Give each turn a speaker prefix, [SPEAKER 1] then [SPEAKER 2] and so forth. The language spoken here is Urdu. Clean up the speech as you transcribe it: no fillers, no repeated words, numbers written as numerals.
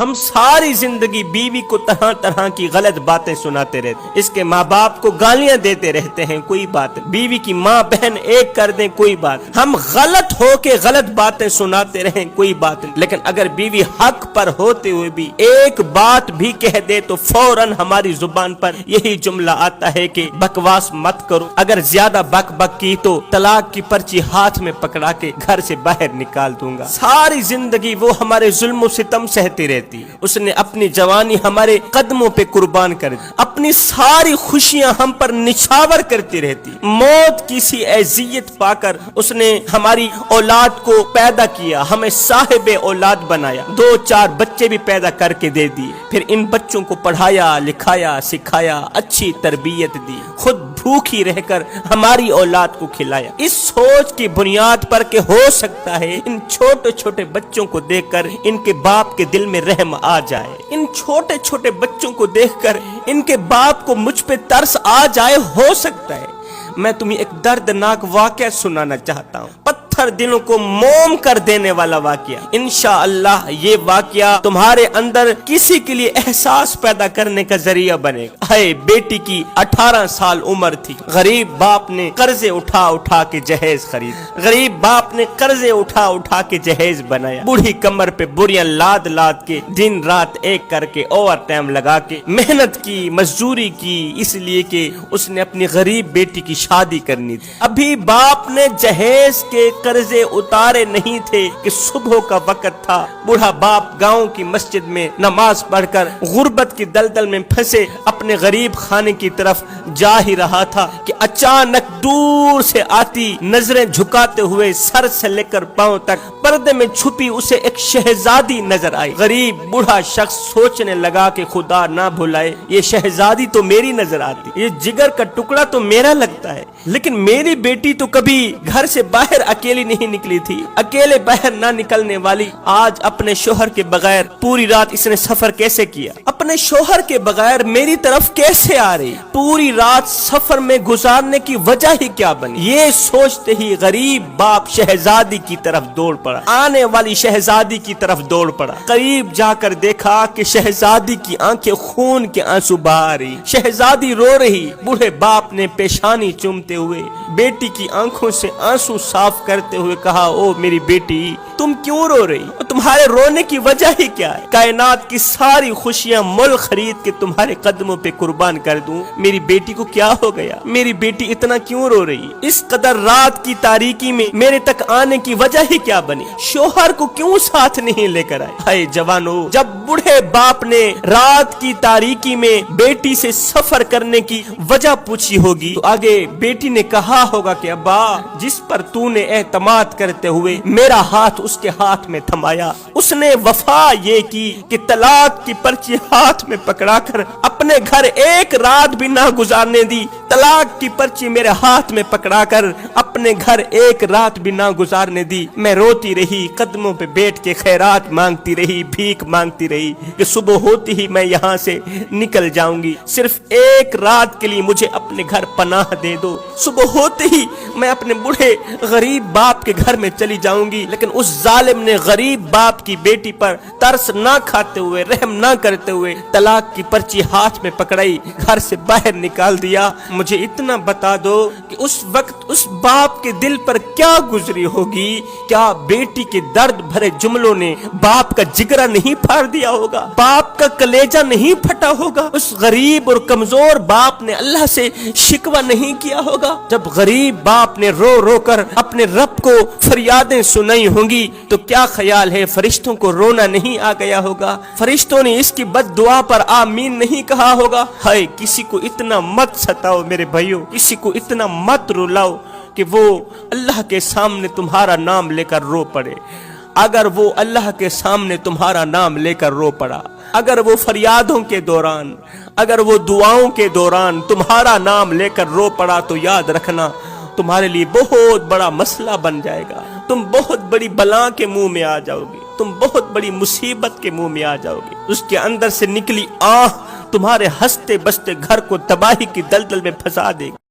[SPEAKER 1] ہم ساری زندگی بیوی کو طرح طرح کی غلط باتیں سناتے رہتے، اس کے ماں باپ کو گالیاں دیتے رہتے ہیں، کوئی بات نہیں، بیوی کی ماں بہن ایک کر دیں کوئی بات، ہم غلط ہو کے غلط باتیں سناتے رہیں کوئی بات نہیں، لیکن اگر بیوی حق پر ہوتے ہوئے بھی ایک بات بھی کہہ دے تو فوراً ہماری زبان پر یہی جملہ آتا ہے کہ بکواس مت کرو، اگر زیادہ بک بک کی تو طلاق کی پرچی ہاتھ میں پکڑا کے گھر سے باہر نکال دوں گا۔ ساری زندگی وہ ہمارے ظلم و ستم سہتی رہتی، اس نے اپنی جوانی ہمارے قدموں پہ قربان کر دی، اپنی ساری خوشیاں ہم پر نچھاور کرتی رہتی، موت کی سی اذیت پا کر اس نے ہماری اولاد کو پیدا کیا، ہمیں صاحب اولاد بنایا، 2-4 بچے بھی پیدا کر کے دے دیے، پھر ان بچوں کو پڑھایا لکھایا سکھایا، اچھی تربیت دی، خود بھوکھی رہ کر ہماری اولاد کو کھلایا، اس سوچ کی بنیاد پر کہ ہو سکتا ہے ان چھوٹے چھوٹے بچوں کو دیکھ کر ان کے باپ کے دل میں رحم آ جائے، ان چھوٹے چھوٹے بچوں کو دیکھ کر ان کے باپ کو مجھ پہ ترس آ جائے، ہو سکتا ہے۔ میں تمہیں ایک دردناک واقعہ سنانا چاہتا ہوں، پتھر دلوں کو موم کر دینے والا واقعہ۔ انشاءاللہ یہ واقعہ تمہارے اندر کسی کے لیے احساس پیدا کرنے کا ذریعہ بنے گا۔ ہے بیٹی کی 18 سال عمر تھی، غریب باپ نے قرضے اٹھا اٹھا کے جہیز خرید، غریب باپ نے قرضے اٹھا اٹھا کے جہیز بنایا، بوڑھی کمر پہ بوریاں لاد لاد کے دن رات ایک کر کے اوور ٹائم لگا کے محنت کی، مزدوری کی، اس لیے کہ اس نے اپنی غریب بیٹی کی شادی کرنی تھی۔ ابھی باپ نے جہیز کے قرضے اتارے نہیں تھے کہ صبح کا وقت تھا، بوڑھا باپ گاؤں کی مسجد میں نماز پڑھ کر غربت کی دلدل میں پھنسے اپنے غریب خانے کی طرف جا ہی رہا تھا کہ اچانک دور سے آتی نظریں جھکاتے ہوئے سر سے لے کر پاؤں تک پردے میں چھپی اسے ایک شہزادی نظر آئی۔ غریب بوڑھا شخص سوچنے لگا کہ خدا نہ بھلائے یہ شہزادی تو میری نظر آتی، یہ جگر کا ٹکڑا تو میرا لگتا ہے، لیکن میری بیٹی تو کبھی گھر سے باہر اکیلی نہیں نکلی تھی، اکیلے باہر نہ نکلنے والی آج اپنے شوہر کے بغیر پوری رات اس نے سفر کیسے کیا، اپنے شوہر کے بغیر میری طرف کیسے آ رہی، پوری رات سفر میں گزارنے کی وجہ ہی کیا بنی۔ یہ سوچتے ہی غریب باپ شہزادی کی طرف دوڑ پڑا، آنے والی شہزادی کی طرف دوڑ پڑا، قریب جا کر دیکھا کہ شہزادی کی آنکھیں خون کے آنسو بہا رہی، شہزادی رو رہی، بوڑھے باپ نے پیشانی چومتے ہوئے بیٹی کی آنکھوں سے آنسو صاف کرتے ہوئے کہا، او میری بیٹی تم کیوں رو رہی، تمہارے رونے کی وجہ ہی کیا ہے، کائنات کی ساری خوشیاں مول خرید کے تمہارے قدموں پہ قربان کر دوں، میری بیٹی کو کیا ہو گیا، میری بیٹی اتنا کیوں رو رہی، اس قدر رات کی تاریکی میں میرے تک آنے کی وجہ ہی کیا بنی، شوہر کو کیوں ساتھ نہیں لے کر آئے۔ ہائے جوانو، جب بوڑھے باپ نے رات کی تاریکی میں بیٹی سے سفر کرنے کی وجہ پوچھی ہوگی تو آگے بیٹی نے کہا ہوگا کہ ابا جس پر تو نے اعتماد کرتے ہوئے میرا ہاتھ اس کے ہاتھ میں تھمایا، اس نے وفا یہ کی کہ طلاق کی پرچی ہاتھ میں پکڑا کر اپنے گھر ایک رات بھی نہ گزارنے دی، طلاق کی پرچی میرے ہاتھ میں پکڑا کر اپنے گھر ایک رات بھی نہ گزارنے دی، میں روتی رہی، قدموں پہ بیٹھ کے خیرات مانگتی رہی، بھیک مانگتی رہی کہ صبح ہوتی ہی میں یہاں سے نکل جاؤں گی، صرف ایک رات کے لیے مجھے اپنے گھر پناہ دے دو، صبح ہوتے ہی میں اپنے بوڑھے غریب باپ کے گھر میں چلی جاؤں گی۔ لیکن اس ظالم نے غریب باپ کی بیٹی پر ترس نہ کھاتے ہوئے، رحم نہ کرتے ہوئے طلاق کی پرچی ہاتھ میں پکڑائی، گھر سے باہر نکال دیا۔ مجھے اتنا بتا دو کہ اس وقت اس باپ کے دل پر کیا گزری ہوگی، کیا بیٹی کے درد بھرے جملوں نے باپ کا جگرا نہیں پھاڑ دیا ہوگا، باپ کا کلیجہ نہیں پھٹا ہوگا، اس غریب اور کمزور باپ نے اللہ سے شکوہ نہیں کیا ہوگا۔ جب غریب باپ نے رو رو کر اپنے رب کو فریادیں سنائی ہوں گی تو کیا خیال ہے فرشتوں کو رونا نہیں آ گیا ہوگا، فرشتوں نے اس کی بد دعا پر آمین نہیں کہا ہوگا۔ ہائے کسی کو اتنا مت ستاؤ میرے بھائیوں، کسی کو اتنا مت رلاؤ کہ وہ اللہ کے سامنے تمہارا نام لے کر رو پڑے۔ اگر وہ اللہ کے سامنے تمہارا نام لے کر رو پڑا، اگر وہ فریادوں کے دوران، اگر وہ دعاؤں کے دوران تمہارا نام لے کر رو پڑا تو یاد رکھنا تمہارے لیے بہت بڑا مسئلہ بن جائے گا، تم بہت بڑی بلا کے منہ میں آ جاؤ گے، تم بہت بڑی مصیبت کے منہ میں آ جاؤ گے، اس کے اندر سے نکلی آہ تمہارے ہنستے بستے گھر کو تباہی کی دلدل میں پھنسا دے گی۔